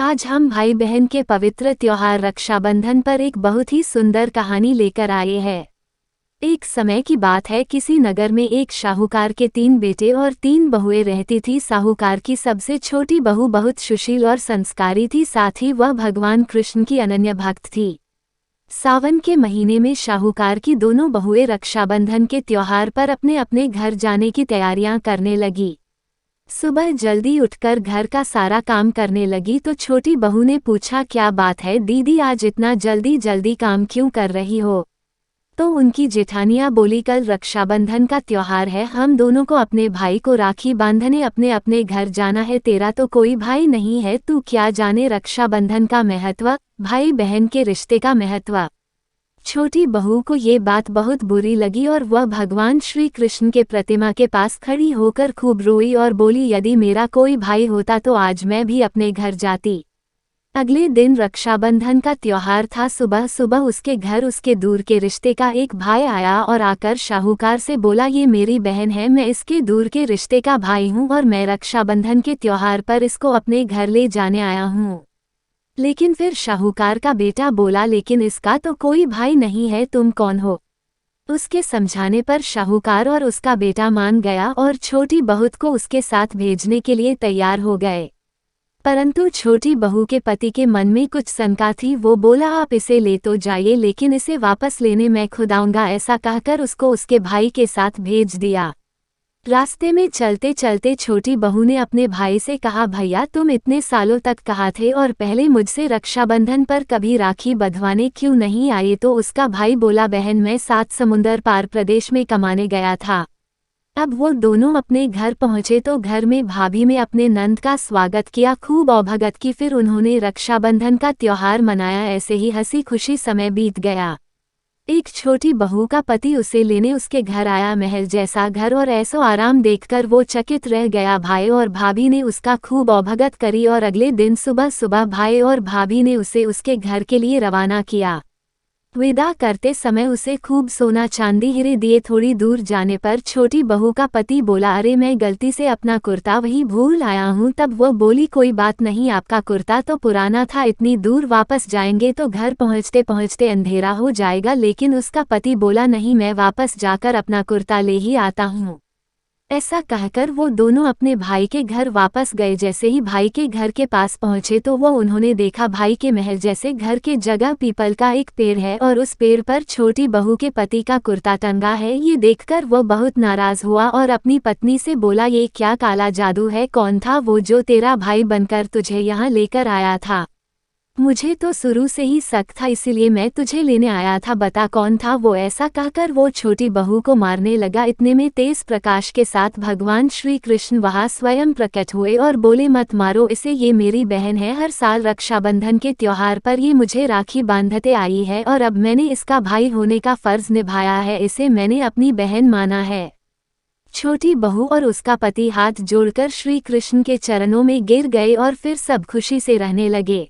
आज हम भाई बहन के पवित्र त्योहार रक्षाबंधन पर एक बहुत ही सुंदर कहानी लेकर आए हैं। एक समय की बात है, किसी नगर में एक शाहूकार के 3 बेटे और 3 बहुएं रहती थी। शाहूकार की सबसे छोटी बहू बहुत सुशील और संस्कारी थी, साथ ही वह भगवान कृष्ण की अनन्य भक्त थी। सावन के महीने में शाहूकार की दोनों बहुएं रक्षाबंधन के त्योहार पर अपने अपने घर जाने की तैयारियां करने लगी। सुबह जल्दी उठकर घर का सारा काम करने लगी तो छोटी बहू ने पूछा, क्या बात है दीदी, आज इतना जल्दी जल्दी काम क्यों कर रही हो? तो उनकी जेठानियां बोली, कल रक्षाबंधन का त्योहार है, हम दोनों को अपने भाई को राखी बांधने अपने अपने घर जाना है। तेरा तो कोई भाई नहीं है, तू क्या जाने रक्षाबंधन का महत्व, भाई बहन के रिश्ते का महत्व। छोटी बहू को ये बात बहुत बुरी लगी और वह भगवान श्री कृष्ण के प्रतिमा के पास खड़ी होकर खूब रोई और बोली, यदि मेरा कोई भाई होता तो आज मैं भी अपने घर जाती। अगले दिन रक्षाबंधन का त्योहार था। सुबह सुबह उसके घर उसके दूर के रिश्ते का एक भाई आया और आकर शाहूकार से बोला, ये मेरी बहन है, मैं इसके दूर के रिश्ते का भाई हूँ और मैं रक्षाबंधन के त्योहार पर इसको अपने घर ले जाने आया हूँ। लेकिन फिर शाहूकार का बेटा बोला, लेकिन इसका तो कोई भाई नहीं है, तुम कौन हो? उसके समझाने पर शाहूकार और उसका बेटा मान गया और छोटी बहू को उसके साथ भेजने के लिए तैयार हो गए। परंतु छोटी बहू के पति के मन में कुछ शंका थी। वो बोला, आप इसे ले तो जाइए, लेकिन इसे वापस लेने मैं खुद आऊंगा। ऐसा कहकर उसको उसके भाई के साथ भेज दिया। रास्ते में चलते चलते छोटी बहू ने अपने भाई से कहा, भैया तुम इतने सालों तक कहाँ थे और पहले मुझसे रक्षाबंधन पर कभी राखी बंधवाने क्यों नहीं आए? तो उसका भाई बोला, बहन मैं 7 समुंदर पार प्रदेश में कमाने गया था। अब वो दोनों अपने घर पहुंचे तो घर में भाभी में अपने नंद का स्वागत किया, खूब औभगत की। फिर उन्होंने रक्षाबंधन का त्योहार मनाया। ऐसे ही हंसी खुशी समय बीत गया। एक छोटी बहू का पति उसे लेने उसके घर आया। महल जैसा घर और ऐसो आराम देखकर वो चकित रह गया। भाई और भाभी ने उसका खूब औभगत करी और अगले दिन सुबह सुबह भाई और भाभी ने उसे उसके घर के लिए रवाना किया। विदा करते समय उसे खूब सोना चांदी हीरे दिए। थोड़ी दूर जाने पर छोटी बहू का पति बोला, अरे मैं गलती से अपना कुर्ता वहीं भूल आया हूँ। तब वो बोली, कोई बात नहीं, आपका कुर्ता तो पुराना था, इतनी दूर वापस जाएंगे तो घर पहुँचते पहुँचते अंधेरा हो जाएगा। लेकिन उसका पति बोला, नहीं, मैं वापस जाकर अपना कुर्ता ले ही आता हूँ। ऐसा कहकर वो दोनों अपने भाई के घर वापस गए। जैसे ही भाई के घर के पास पहुंचे तो वो उन्होंने देखा, भाई के महल जैसे घर के जगह पीपल का एक पेड़ है और उस पेड़ पर छोटी बहू के पति का कुर्ता टंगा है। ये देखकर वो बहुत नाराज हुआ और अपनी पत्नी से बोला, ये क्या काला जादू है? कौन था वो जो तेरा भाई बनकर तुझे यहाँ लेकर आया था? मुझे तो शुरू से ही शक था, इसीलिए मैं तुझे लेने आया था, बता कौन था वो? ऐसा कहकर वो छोटी बहू को मारने लगा। इतने में तेज प्रकाश के साथ भगवान श्री कृष्ण वहां स्वयं प्रकट हुए और बोले, मत मारो इसे, ये मेरी बहन है। हर साल रक्षाबंधन के त्योहार पर ये मुझे राखी बांधते आई है और अब मैंने इसका भाई होने का फर्ज निभाया है, इसे मैंने अपनी बहन माना है। छोटी बहू और उसका पति हाथ जोड़कर श्री कृष्ण के चरणों में गिर गए और फिर सब खुशी से रहने लगे।